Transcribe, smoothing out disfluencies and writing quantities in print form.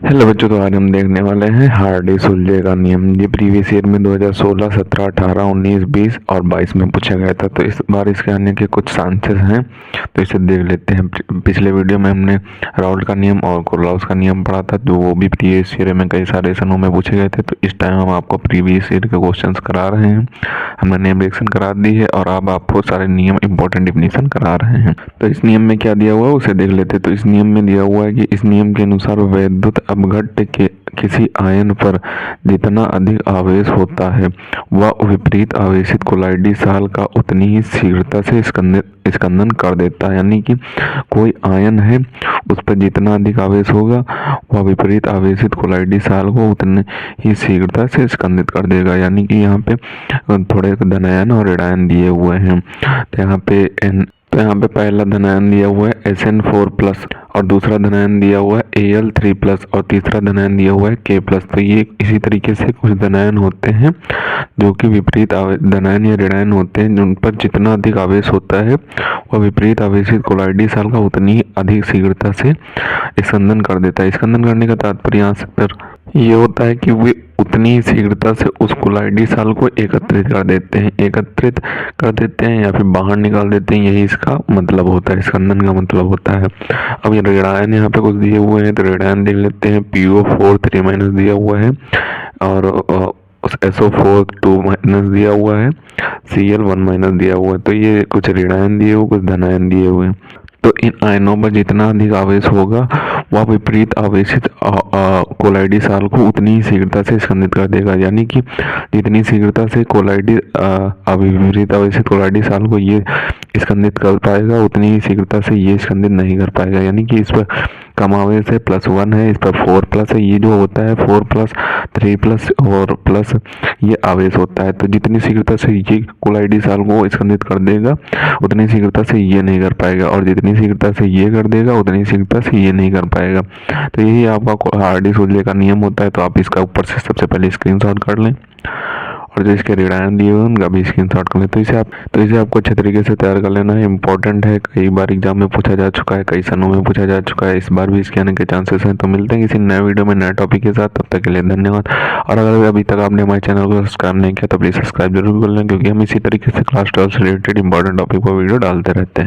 Hello बच्चों, तो आज हम देखने वाले हैं हार्डी सुलझे का नियम। ये प्रीवियस ईयर में 2016, 17, 18, 19, 20 और 22 में पूछा गया था। तो इस बार इसके आने के कुछ चांसेस हैं, तो इसे देख लेते हैं। पिछले वीडियो में हमने राउल्ट का नियम और कोरलॉस का नियम पढ़ा था, जो वो भी प्रीवियस ईयर में कई सारे सनों में पूछे गए थे। तो इस टाइम हम आपको प्रीवियस ईयर के क्वेश्चन करा रहे हैं। हमने नेम रिएक्शन करा दी है और अब आपको सारे नियम इंपॉर्टेंट डिफिनीशन करा रहे हैं। तो इस नियम में क्या दिया हुआ है उसे देख लेते हैं। तो इस नियम में दिया हुआ है कि इस नियम के अनुसार वैद्युत अपघट्य के किसी आयन पर जितना अधिक आवेश होता है वह विपरीत आवेशित कोलाइडी साल का उतनी ही शीघ्रता से स्कंदन कर देता है। यानी कि कोई आयन है, उस पर जितना अधिक आवेश होगा वह विपरीत आवेशित कोलाइडी साल को उतनी ही शीघ्रता से स्कंदित कर देगा। यानी कि यहाँ पे थोड़े धनायन और ऋणायन दिए हुए हैं। तो यहाँ पे पहला धनायन दिया हुआ है SN4+ और दूसरा धनायन दिया हुआ है Al3+ और तीसरा धनायन दिया हुआ है K+। तो ये इसी तरीके से कुछ धनायन होते हैं जो कि विपरीत धनायन या ऋणायन होते हैं, जिन पर जितना अधिक आवेश होता है वह विपरीत आवेशित कोलाइडी साल का उतनी ही अधिक शीघ्रता से स्कंदन कर देता है। स्कंदन करने का तात्पर्य यहाँ पर ये होता है कि वे उतनी ही शीघ्रता से उस कोलाइडी साल को एकत्रित कर देते हैं या फिर बाहर निकाल देते हैं। यही इसका मतलब होता है, स्कंदन का मतलब होता है। अब ये ऋणायन यहाँ पे कुछ दिए हुए हैं, तो ऋणायन देख लेते हैं। PO4 3- दिया हुआ है और SO4 2- दिया हुआ है, Cl 1- दिया हुआ है। तो ये कुछ ऋणायन दिए हुए, कुछ धनायन दिए हुए। तो इन आयनों पर जितना अधिक आवेश होगा वह विपरीत आवेशित कोलाइडी साल को उतनी ही शीघ्रता से स्कंदित कर देगा। यानी कि जितनी शीघ्रता से विपरीत आवेशित कोलाइडी साल को ये स्कंदित कर पाएगा, उतनी ही शीघ्रता से ये स्कंदित नहीं कर पाएगा। यानी कि इस पर कम आवेश है, +1 है, इस पर 4+ है। ये जो होता है 4+, 3+ और प्लस ये आवेश होता है। तो जितनी शीघ्रता से ये कोलाइडी साल को स्कंदित कर देगा उतनी शीघ्रता से ये नहीं कर पाएगा, और जितनी शीघ्रता से ये कर देगा उतनी शीघ्रता से ये नहीं कर पाएगा। तो यही आपका हार्डी सुलझे का नियम होता है। तो आप इसका ऊपर से सबसे पहले स्क्रीनशॉट कर लें और जो इसके ऋणायन दिए हुए उनका भी स्क्रीनशॉट कर लें। तो इसे आपको अच्छे तरीके से तैयार कर लेना है। इंपॉर्टेंट है, कई बार एग्जाम में पूछा जा चुका है, कई सनों में पूछा जा चुका है, इस बार भी इसके आने के चांसेस हैं। तो मिलते हैं किसी नए वीडियो में नए टॉपिक के साथ। तब तक के लिए धन्यवाद। और अगर अभी तक आपने हमारे चैनल को सब्सक्राइब नहीं किया तो प्लीज़ सब्सक्राइब जरूर कर लें, क्योंकि हम इसी तरीके से क्लास 12 से रिलेटेड इंपॉर्टेंट टॉपिक पर वीडियो डालते रहते हैं।